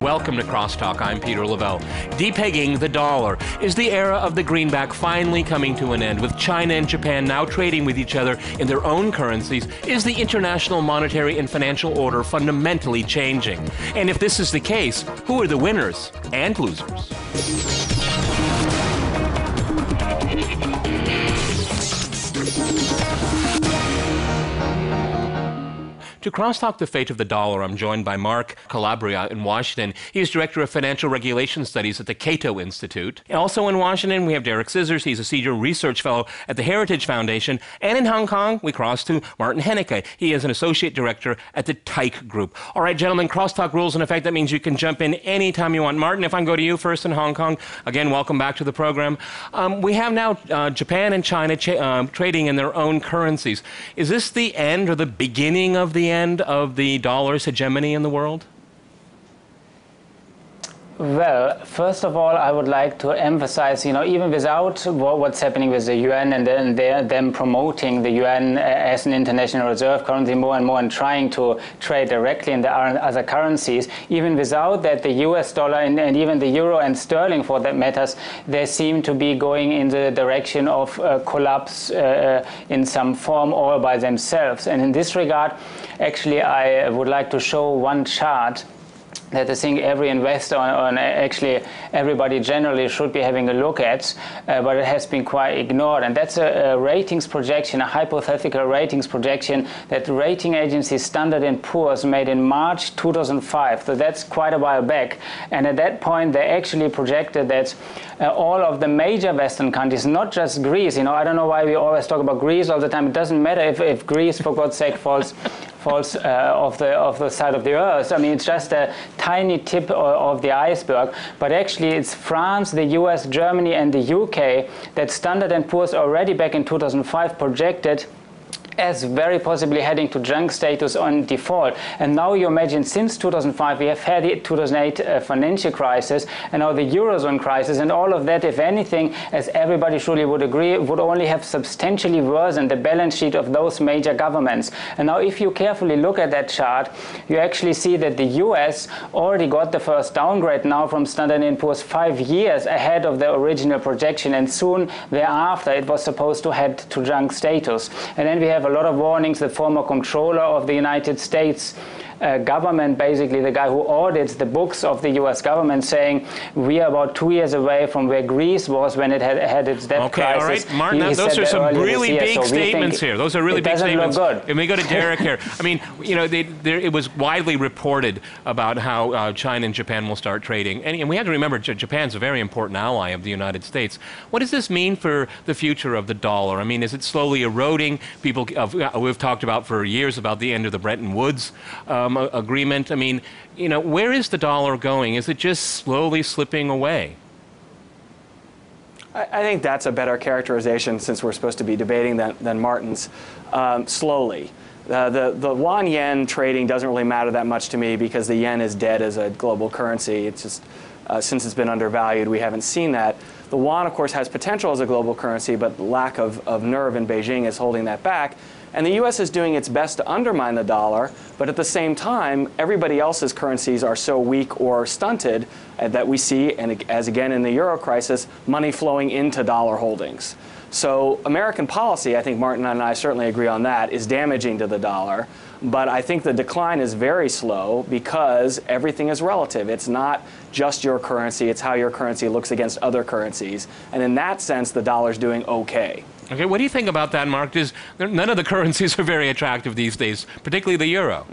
Welcome to CrossTalk. I'm Peter Lavelle. Depegging the dollar. Is the era of the greenback finally coming to an end, with China and Japan now trading with each other in their own currencies? Is the international monetary and financial order fundamentally changing? And if this is the case, who are the winners and losers? To crosstalk the fate of the dollar, I'm joined by Mark Calabria in Washington. He is Director of Financial Regulation Studies at the Cato Institute. Also in Washington, we have Derek Scissors. He's a Senior Research Fellow at the Heritage Foundation. And in Hong Kong, we cross to Martin Hennecke. He is an Associate Director at the Tyke Group. All right, gentlemen, crosstalk rules in effect. That means you can jump in anytime you want. Martin, if I can go to you first in Hong Kong. Again, welcome back to the program. We have now Japan and China trading in their own currencies. Is this the end or the beginning of the end of the dollar's hegemony in the world? Well, first of all, I would like to emphasize, even without what's happening with the yuan and then them promoting the yuan as an international reserve currency more and more and trying to trade directly in the other currencies, even without that, the US dollar and even the euro and sterling, for that matters, they seem to be going in the direction of collapse in some form all by themselves. And in this regard, actually, I would like to show one chart that I think every investor and actually everybody generally should be having a look at, but it has been quite ignored. And that's a ratings projection, a hypothetical ratings projection that rating agency Standard & Poor's made in March 2005. So that's quite a while back. And at that point, they actually projected that all of the major Western countries, not just Greece, I don't know why we always talk about Greece all the time. It doesn't matter if Greece, for God's sake, falls off the side of the earth. I mean, it's just a tiny tip of the iceberg. But actually, it's France, the US, Germany, and the UK that Standard & Poor's already back in 2005 projected as very possibly heading to junk status on default. And now you imagine, since 2005, we have had the 2008 financial crisis and now the Eurozone crisis, and all of that, if anything, as everybody surely would agree, would only have substantially worsened the balance sheet of those major governments. And now if you carefully look at that chart, you actually see that the US already got the first downgrade now from Standard & Poor's 5 years ahead of the original projection, and soon thereafter it was supposed to head to junk status. And then we have a lot of warnings. The former comptroller of the United States government, basically the guy who audits the books of the US government, saying we are about 2 years away from where Greece was when it had its debt crisis. All right, Martin, those are some really big statements here. Those are really big statements. And we go to Derek here. I mean, it was widely reported about how China and Japan will start trading. And we have to remember, Japan's a very important ally of the United States. What does this mean for the future of the dollar? I mean, is it slowly eroding? People, we've talked about for years about the end of the Bretton Woods agreement. I mean, where is the dollar going? Is it just slowly slipping away? I think that's a better characterization, since we're supposed to be debating than Martin's. Slowly. The yuan-yen trading doesn't really matter that much to me, because the yen is dead as a global currency. It's just, since it's been undervalued, we haven't seen that. The yuan, of course, has potential as a global currency, but lack of nerve in Beijing is holding that back. And the US is doing its best to undermine the dollar, but at the same time, everybody else's currencies are so weak or stunted that we see, and as again in the euro crisis, money flowing into dollar holdings. So American policy, I think Martin and I certainly agree on that, is damaging to the dollar. But I think the decline is very slow because everything is relative. It's not just your currency, it's how your currency looks against other currencies. And in that sense, the dollar's doing okay. Okay, what do you think about that, Mark? None of the currencies are very attractive these days, particularly the euro.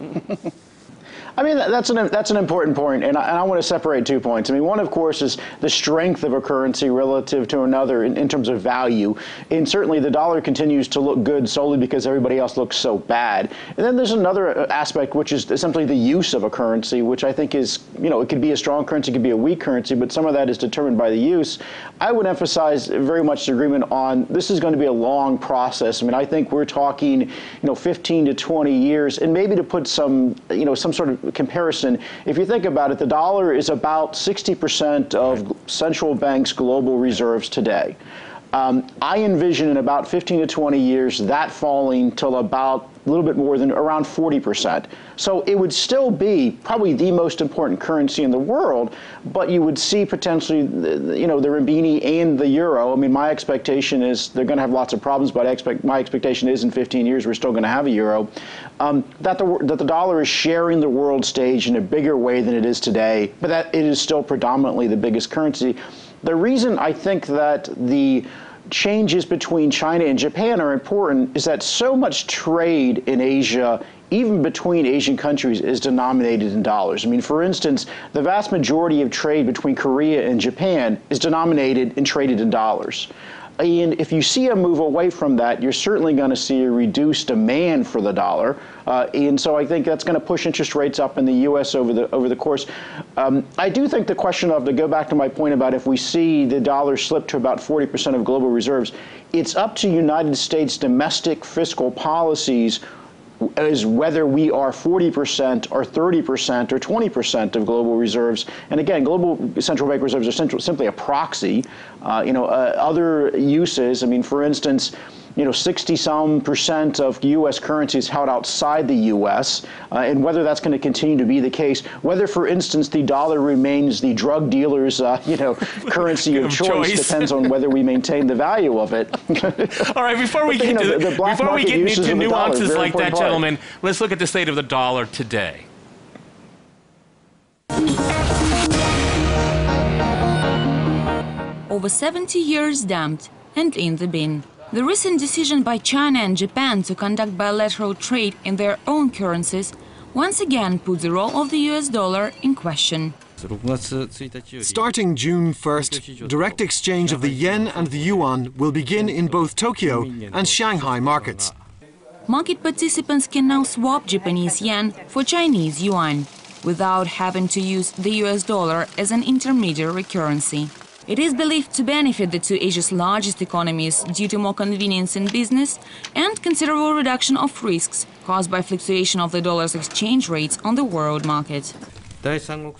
I mean, that's an important point, and I want to separate 2 points. I mean, one, of course, is the strength of a currency relative to another in terms of value. And certainly the dollar continues to look good solely because everybody else looks so bad. And then there's another aspect, which is simply the use of a currency, which I think is, it could be a strong currency, it could be a weak currency, but some of that is determined by the use. I would emphasize very much the agreement on this is going to be a long process. I mean, I think we're talking, 15 to 20 years, and maybe to put some sort of comparison, if you think about it, the dollar is about 60% of central banks' global reserves today. I envision in about 15 to 20 years that falling till about a little bit more than around 40%. So it would still be probably the most important currency in the world, but you would see potentially, the renminbi and the euro. I mean, my expectation is they're going to have lots of problems, but my expectation is in 15 years we're still going to have a euro. That the dollar is sharing the world stage in a bigger way than it is today, but that it is still predominantly the biggest currency. The reason I think that the changes between China and Japan are important is that so much trade in Asia, even between Asian countries, is denominated in dollars. I mean, for instance, the vast majority of trade between Korea and Japan is denominated and traded in dollars. And if you see a move away from that, you're certainly going to see a reduced demand for the dollar. And so I think that's going to push interest rates up in the U.S. over the course. I do think the question of, to go back to my point about if we see the dollar slip to about 40% of global reserves, it's up to United States domestic fiscal policies is whether we are 40% or 30% or 20% of global reserves. And again, global central bank reserves are simply a proxy. Other uses, I mean, for instance, 60-some% of U.S. currencies held outside the U.S., and whether that's going to continue to be the case, whether, for instance, the dollar remains the drug dealer's, currency of choice, depends on whether we maintain the value of it. All right, before we get into nuances like that, gentlemen, let's look at the state of the dollar today. Over 70 years dumped and in the bin. The recent decision by China and Japan to conduct bilateral trade in their own currencies once again put the role of the US dollar in question. Starting June 1st, direct exchange of the yen and the yuan will begin in both Tokyo and Shanghai markets. Market participants can now swap Japanese yen for Chinese yuan without having to use the US dollar as an intermediary currency. It is believed to benefit the two Asia's largest economies due to more convenience in business and considerable reduction of risks caused by fluctuation of the dollar's exchange rates on the world market.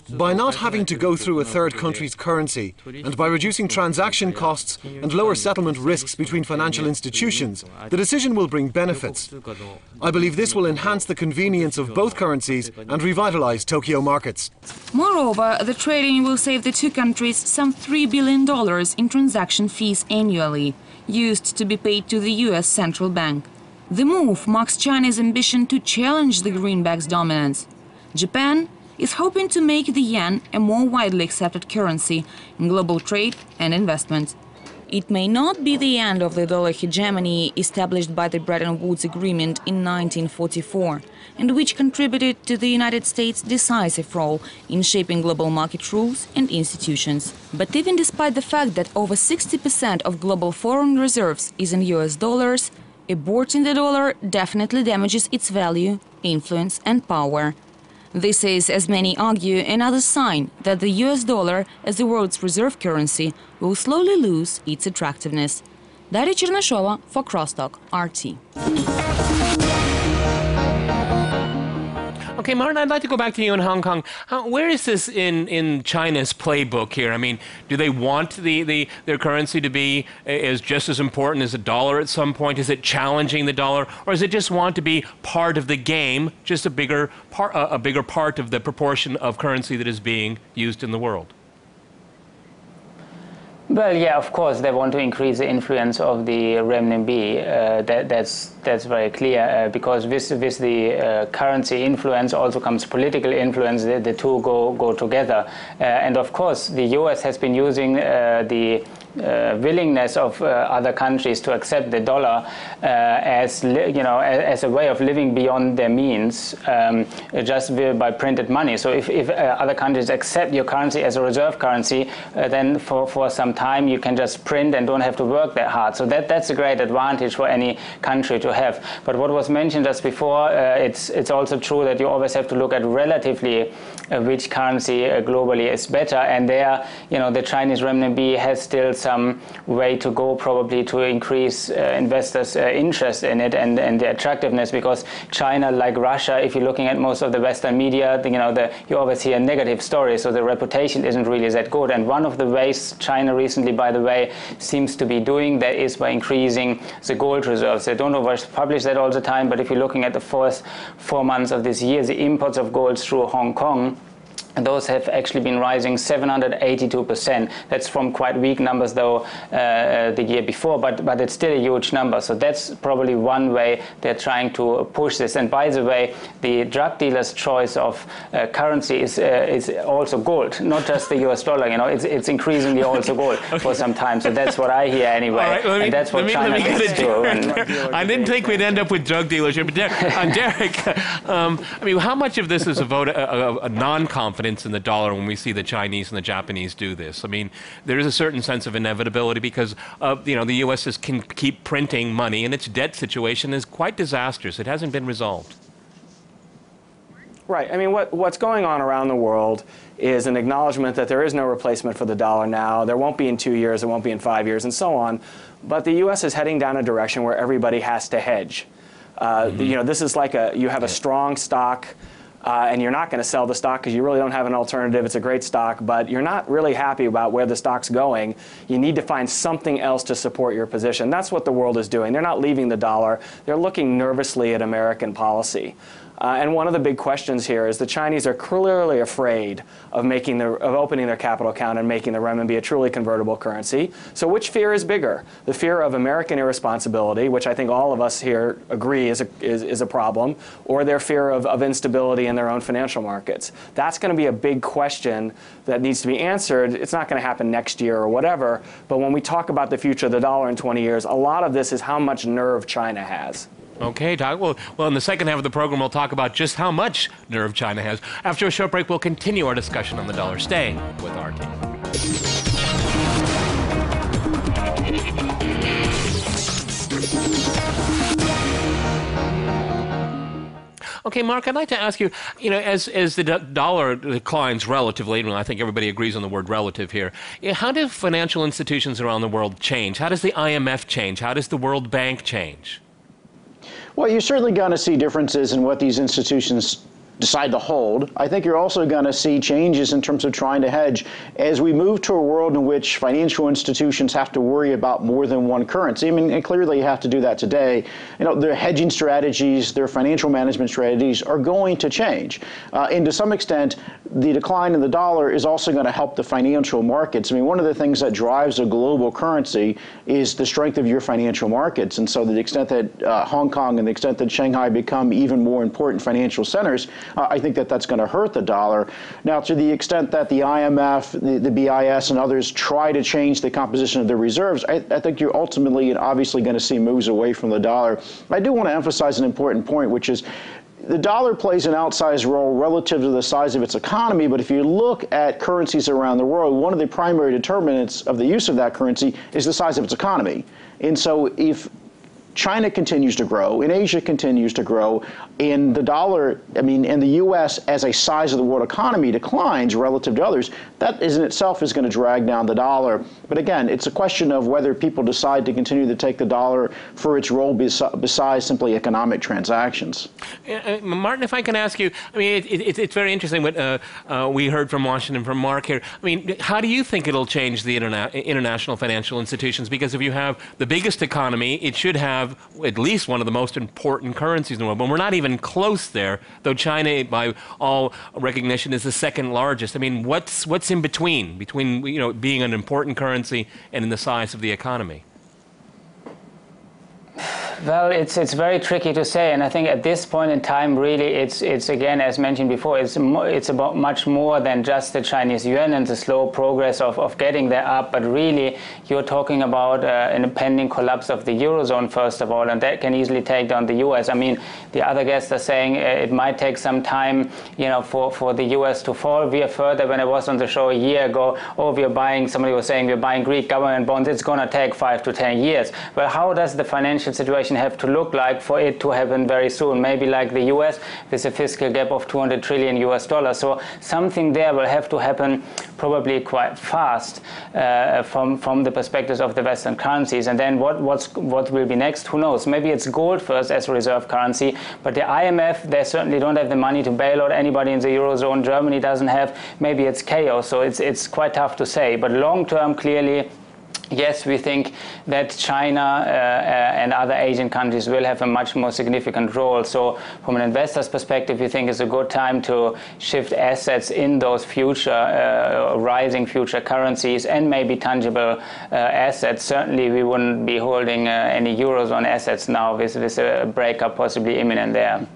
By not having to go through a third country's currency and by reducing transaction costs and lower settlement risks between financial institutions, the decision will bring benefits. I believe this will enhance the convenience of both currencies and revitalize Tokyo markets. Moreover, the trading will save the two countries some $3 billion in transaction fees annually, used to be paid to the US central bank. The move marks China's ambition to challenge the greenback's dominance. Japan is hoping to make the yen a more widely accepted currency in global trade and investment. It may not be the end of the dollar hegemony established by the Bretton Woods Agreement in 1944, and which contributed to the United States' decisive role in shaping global market rules and institutions. But even despite the fact that over 60% of global foreign reserves is in US dollars, aborting the dollar definitely damages its value, influence and power. This is, as many argue, another sign that the US dollar, as the world's reserve currency, will slowly lose its attractiveness. Daria Chernashova for CrossTalk, RT. Okay, Martin, I'd like to go back to you in Hong Kong. Where is this in China's playbook here? I mean, do they want their currency to be just as important as a dollar at some point? Is it challenging the dollar, or does it just want to be part of the game, just a bigger part of the proportion of currency that is being used in the world? Well, yeah, of course, they want to increase the influence of the renminbi. That's very clear, because with the currency influence also comes political influence. The two go together. And of course, the US has been using the willingness of other countries to accept the dollar as a way of living beyond their means, just by printed money. So if other countries accept your currency as a reserve currency, then for some time you can just print and don't have to work that hard. So that's a great advantage for any country to have. But what was mentioned just before, it's also true that you always have to look at relatively which currency globally is better. And there, the Chinese renminbi has still some way to go probably to increase investors' interest in it and the attractiveness, because China, like Russia, if you're looking at most of the Western media, you always hear negative stories, so the reputation isn't really that good. And one of the ways China recently, by the way, seems to be doing that is by increasing the gold reserves. They don't always publish that all the time, but if you're looking at the first 4 months of this year, the imports of gold through Hong Kong, and those have actually been rising 782%. That's from quite weak numbers, though, the year before, but it's still a huge number. So that's probably one way they're trying to push this. And by the way, the drug dealer's choice of currency is also gold, not just the US dollar. It's increasingly also gold for some time. So that's what I hear anyway. Right, and that's what China needs to. I didn't think we'd end up with drug dealership. But Derek, how much of this is a vote, a non-confidence in the dollar when we see the Chinese and the Japanese do this? There is a certain sense of inevitability because the U.S. can keep printing money, and its debt situation is quite disastrous. It hasn't been resolved. Right. What's going on around the world is an acknowledgement that there is no replacement for the dollar now. There won't be in 2 years. There won't be in 5 years, and so on. But the U.S. is heading down a direction where everybody has to hedge. This is like you have a strong stock. And you're not going to sell the stock because you really don't have an alternative. It's a great stock, but you're not really happy about where the stock's going. You need to find something else to support your position. That's what the world is doing. They're not leaving the dollar. They're looking nervously at American policy. And one of the big questions here is the Chinese are clearly afraid of opening their capital account and making the renminbi a truly convertible currency. So which fear is bigger? The fear of American irresponsibility, which I think all of us here agree is a problem, or their fear of instability in their own financial markets? That's going to be a big question that needs to be answered. It's not going to happen next year or whatever, but when we talk about the future of the dollar in 20 years, a lot of this is how much nerve China has. Okay, Doug. Well, in the second half of the program, we'll talk about just how much nerve China has. After a short break, we'll continue our discussion on the dollar. Stay with RT. Okay, Mark, I'd like to ask you, as the dollar declines relatively, and I think everybody agrees on the word relative here, how do financial institutions around the world change? How does the IMF change? How does the World Bank change? Well, you're certainly going to see differences in what these institutions decide to hold. I think you're also going to see changes in terms of trying to hedge as we move to a world in which financial institutions have to worry about more than one currency. And clearly you have to do that today. Their hedging strategies, their financial management strategies are going to change. And to some extent, the decline in the dollar is also going to help the financial markets. One of the things that drives a global currency is the strength of your financial markets. And so to the extent that Hong Kong and the extent that Shanghai become even more important financial centers, I think that that's going to hurt the dollar. Now, to the extent that the IMF, the BIS, and others try to change the composition of their reserves, I think you're ultimately and obviously going to see moves away from the dollar. I do want to emphasize an important point, which is the dollar plays an outsized role relative to the size of its economy, but if you look at currencies around the world, one of the primary determinants of the use of that currency is the size of its economy. And so if China continues to grow, and Asia continues to grow, and the dollar, and the U.S. as a size of the world economy declines relative to others, that in itself is going to drag down the dollar. But again, it's a question of whether people decide to continue to take the dollar for its role besides simply economic transactions. Martin, if I can ask you, it's very interesting what we heard from Washington, from Mark here. How do you think it'll change the international financial institutions? Because if you have the biggest economy, it should have at least one of the most important currencies in the world. But we're not even close there, though China, by all recognition, is the second largest. What's in between being an important currency and in the size of the economy? Well, it's very tricky to say, and I think at this point in time, really, it's again, as mentioned before, it's about much more than just the Chinese yuan and the slow progress of getting there up, but really, you're talking about an impending collapse of the Eurozone, first of all, and that can easily take down the US. The other guests are saying it might take some time, for the US to fall. We are further. When I was on the show a year ago, somebody was saying we're buying Greek government bonds, it's going to take 5 to 10 years. Well, how does the financial situation situation have to look like for it to happen very soon? Maybe like the US with a fiscal gap of 200 trillion US dollars. So something there will have to happen probably quite fast from the perspectives of the Western currencies. And then what will be next? Who knows? Maybe it's gold first as a reserve currency, but the IMF, they certainly don't have the money to bail out anybody in the Eurozone. Germany doesn't have. Maybe it's chaos. So it's quite tough to say. But long term, clearly, yes, we think that China and other Asian countries will have a much more significant role. So from an investor's perspective, we think it's a good time to shift assets in those future, rising future currencies and maybe tangible assets. Certainly, we wouldn't be holding any Eurozone assets now with a breakup possibly imminent there.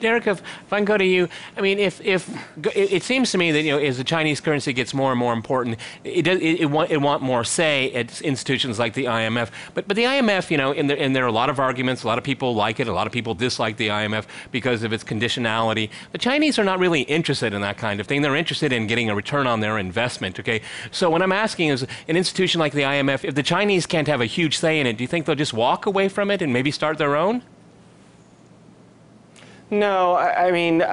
Derek, if I can go to you, I mean, if it seems to me that as the Chinese currency gets more and more important, it want more say at institutions like the IMF. But the IMF, and there are a lot of arguments. A lot of people like it. A lot of people dislike the IMF because of its conditionality. The Chinese are not really interested in that kind of thing. They're interested in getting a return on their investment. Okay, so what I'm asking is, an institution like the IMF, if the Chinese can't have a huge say in it, do you think they'll just walk away from it and maybe start their own? No, I mean,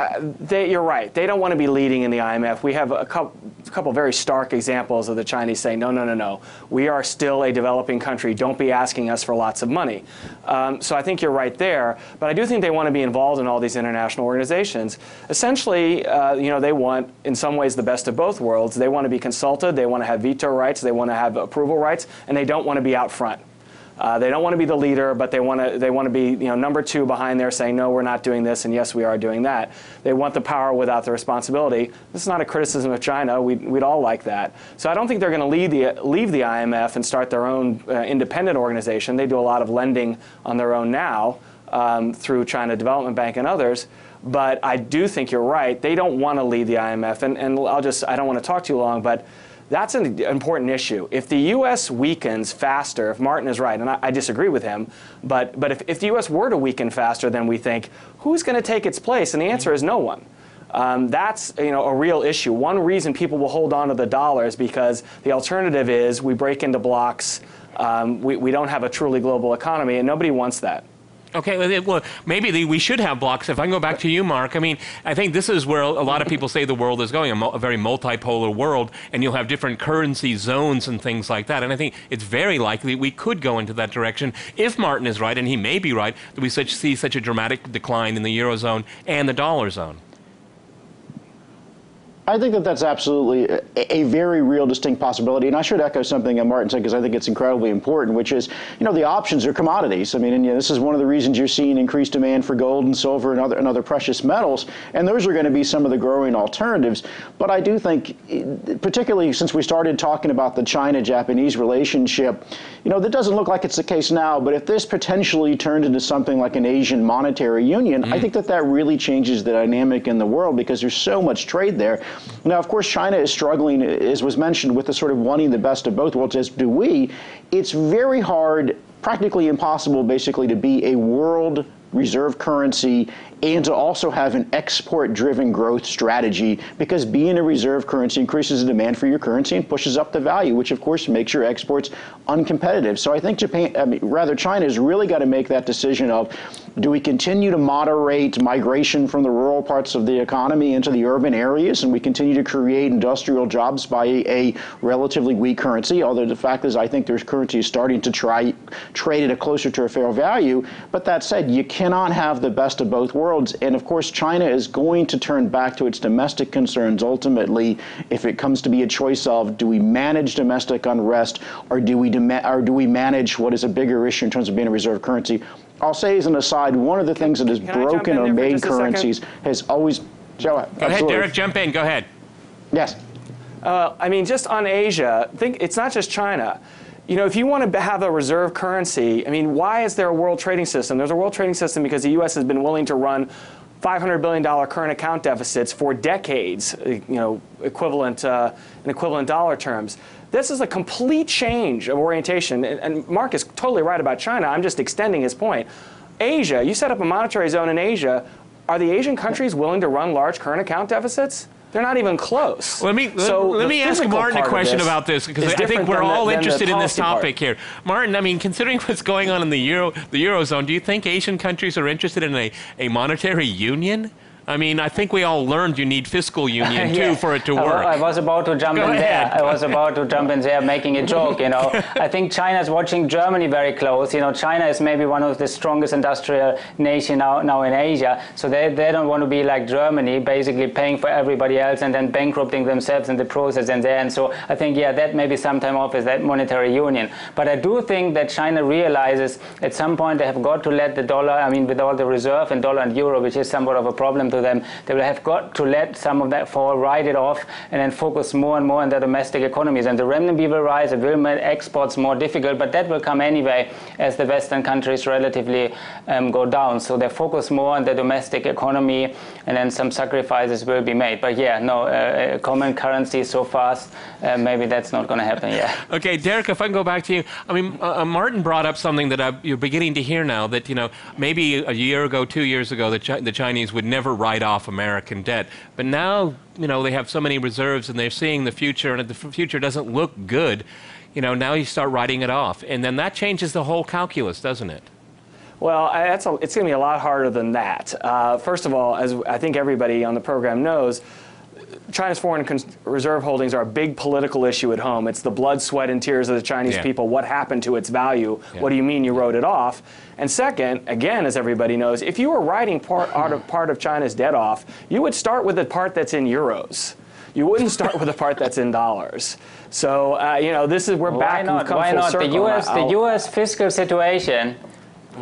you're right. They don't want to be leading in the IMF. We have a couple very stark examples of the Chinese saying, no. We are still a developing country. Don't be asking us for lots of money. So I think you're right there. But I do think they want to be involved in all these international organizations. Essentially, they want, in some ways, the best of both worlds. They want to be consulted. They want to have veto rights. They want to have approval rights. And they don't want to be out front. They don't want to be the leader, but they want to be number two behind there saying, no, we're not doing this, and yes, we are doing that. They want the power without the responsibility. This is not a criticism of China. We'd all like that. So I don't think they're going to leave the IMF and start their own independent organization. They do a lot of lending on their own now through China Development Bank and others. But I do think you're right. They don't want to lead the IMF. And I don't want to talk too long, but that's an important issue. If the U.S. weakens faster, if Martin is right, and I disagree with him, but if the U.S. were to weaken faster than we think, who's going to take its place? And the answer is no one. That's a real issue. One reason people will hold on to the dollar is because the alternative is we break into blocks. We don't have a truly global economy, and nobody wants that. Okay, well, maybe we should have blocks. If I can go back to you, Mark, I mean, I think this is where a lot of people say the world is going, a very multipolar world, and you'll have different currency zones and things like that. And I think it's very likely we could go into that direction if Martin is right, and he may be right, that we see such a dramatic decline in the Eurozone and the dollar zone. I think that's absolutely a very real, distinct possibility. And I should echo something that Martin said, because I think it's incredibly important, which is, the options are commodities. I mean, and this is one of the reasons you're seeing increased demand for gold and silver and other precious metals. And those are going to be some of the growing alternatives. But I do think, particularly since we started talking about the China-Japanese relationship, that doesn't look like it's the case now. But if this potentially turned into something like an Asian monetary union, I think that really changes the dynamic in the world, because there's so much trade there. Now, of course, China is struggling, as was mentioned, with the sort of wanting the best of both worlds, as do we. It's very hard, practically impossible, basically, to be a world reserve currency and to also have an export-driven growth strategy, because being a reserve currency increases the demand for your currency and pushes up the value, which of course makes your exports uncompetitive. So I think China has really got to make that decision of, do we continue to moderate migration from the rural parts of the economy into the urban areas, and we continue to create industrial jobs by a relatively weak currency, although the fact is I think there's currencies starting to trade at a closer to a fair value. But that said, you cannot have the best of both worlds. And of course, China is going to turn back to its domestic concerns ultimately if it comes to be a choice of, do we manage domestic unrest, or do we manage what is a bigger issue in terms of being a reserve currency? I'll say as an aside, one of the things that has broken or made currencies has always... Go ahead, Derek, jump in. Go ahead. Yes. I mean, just on Asia, it's not just China. If you want to have a reserve currency, I mean, why is there a world trading system? There's a world trading system because the U.S. has been willing to run $500 billion current account deficits for decades, in equivalent dollar terms. This is a complete change of orientation, and Mark is totally right about China. I'm just extending his point. Asia, you set up a monetary zone in Asia. Are the Asian countries willing to run large current account deficits? They're not even close. Let me ask Martin a question about this, because I think we're all interested in this topic here. Martin, I mean, considering what's going on in the Eurozone, do you think Asian countries are interested in a monetary union? I mean, I think we all learned you need fiscal union, too, for it to work. I was about to jump in there. I was about to jump in there making a joke, you know. I think China's watching Germany very close. You know, China is maybe one of the strongest industrial nations now in Asia. So they don't want to be like Germany, basically paying for everybody else and then bankrupting themselves in the process and there. And so I think, yeah, that maybe sometime off is that monetary union. But I do think that China realizes at some point they have got to let the dollar, I mean, with all the reserve in dollar and euro, which is somewhat of a problem to them, they will have got to let some of that fall, write it off, and then focus more and more on their domestic economies. And the renminbi will rise, it will make exports more difficult, but that will come anyway as the Western countries relatively go down. So they focus more on the domestic economy, and then some sacrifices will be made. But yeah, no, common currency so fast, maybe that's not going to happen, yeah. Okay, Derek, if I can go back to you. I mean, Martin brought up something that you're beginning to hear now, that, you know, maybe a year ago, 2 years ago, the Chinese would never write off American debt. But now, you know, they have so many reserves and they're seeing the future, and if the future doesn't look good, you know, now you start writing it off. And then that changes the whole calculus, doesn't it? Well, it's going to be a lot harder than that. First of all, as I think everybody on the program knows, China's foreign reserve holdings are a big political issue at home. It's the blood, sweat, and tears of the Chinese people. What happened to its value? What do you mean you wrote it off? And second, again, as everybody knows, if you were writing part of China's debt off, you would start with the part that's in euros. You wouldn't start with the part that's in dollars. So, you know, this is, we're back. Why not? The U.S. fiscal situation.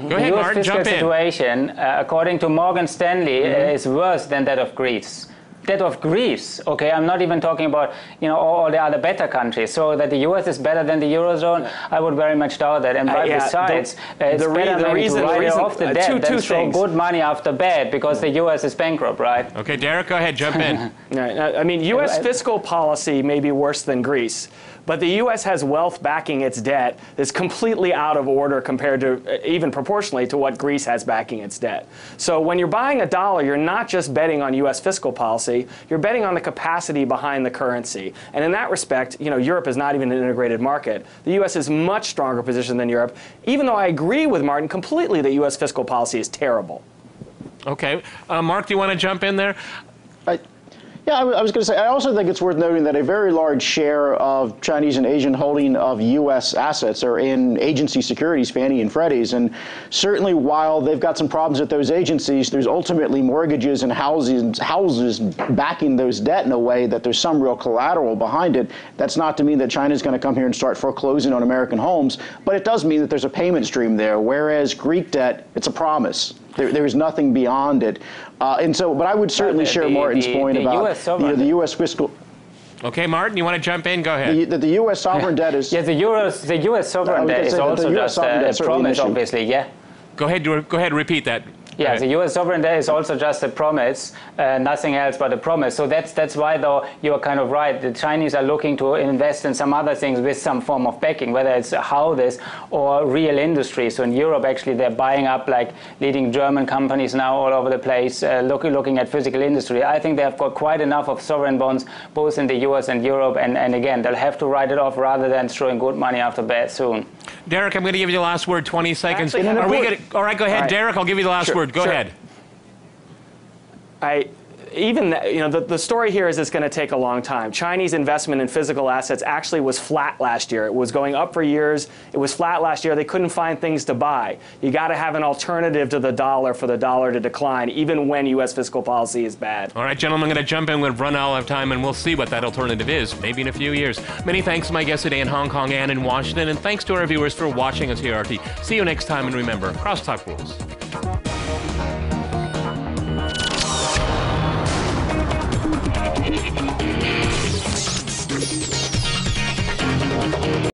Go ahead, Martin, jump in. The U.S. fiscal situation, according to Morgan Stanley, is worse than that of Greece. That of Greece, okay, I'm not even talking about, you know, all the other better countries. So that the U.S. is better than the Eurozone, I would very much doubt that. And besides, it's better maybe to write off the debt than throw good money after bad, because the U.S. is bankrupt, right? Okay, Derek, go ahead, jump in. I mean, U.S. fiscal policy may be worse than Greece, but the U.S. has wealth backing its debt that's completely out of order compared to, even proportionally to what Greece has backing its debt. So when you're buying a dollar, you're not just betting on U.S. fiscal policy, you're betting on the capacity behind the currency. And in that respect, you know, Europe is not even an integrated market. The U.S. is much stronger position than Europe, even though I agree with Martin completely that U.S. fiscal policy is terrible. Okay. Mark, do you want to jump in there? Yeah, I was going to say, I also think it's worth noting that a very large share of Chinese and Asian holding of U.S. assets are in agency securities, Fannie and Freddie's. And certainly while they've got some problems at those agencies, there's ultimately mortgages and houses backing those debt in a way that there's some real collateral behind it. That's not to mean that China's going to come here and start foreclosing on American homes, but it does mean that there's a payment stream there, whereas Greek debt, it's a promise. There is nothing beyond it. And so, but I would certainly share Martin's point about the U.S. fiscal. Okay, Martin, you want to jump in? Go ahead. The U.S. sovereign debt is. Yeah, the U.S. sovereign debt is also just a promise, obviously. Yeah. Go ahead. Repeat that. Yeah, the U.S. sovereign debt is also just a promise, nothing else but a promise. So that's why, though, you're kind of right. The Chinese are looking to invest in some other things with some form of backing, whether it's houses or real industry. So in Europe, actually, they're buying up like leading German companies now all over the place, looking at physical industry. I think they have got quite enough of sovereign bonds, both in the U.S. and Europe. And again, they'll have to write it off rather than throwing good money after bad soon. Derek, I'm going to give you the last word, 20 seconds. All right, go ahead, right. Derek, I'll give you the last word. Go ahead. The story here is it's going to take a long time. Chinese investment in physical assets actually was flat last year. It was going up for years. It was flat last year. They couldn't find things to buy. You got to have an alternative to the dollar for the dollar to decline, even when U.S. fiscal policy is bad. All right, gentlemen, I'm going to jump in. We've run out of time, and we'll see what that alternative is, maybe in a few years. Many thanks to my guests today in Hong Kong and in Washington, and thanks to our viewers for watching us here at RT. See you next time, and remember, CrossTalk rules.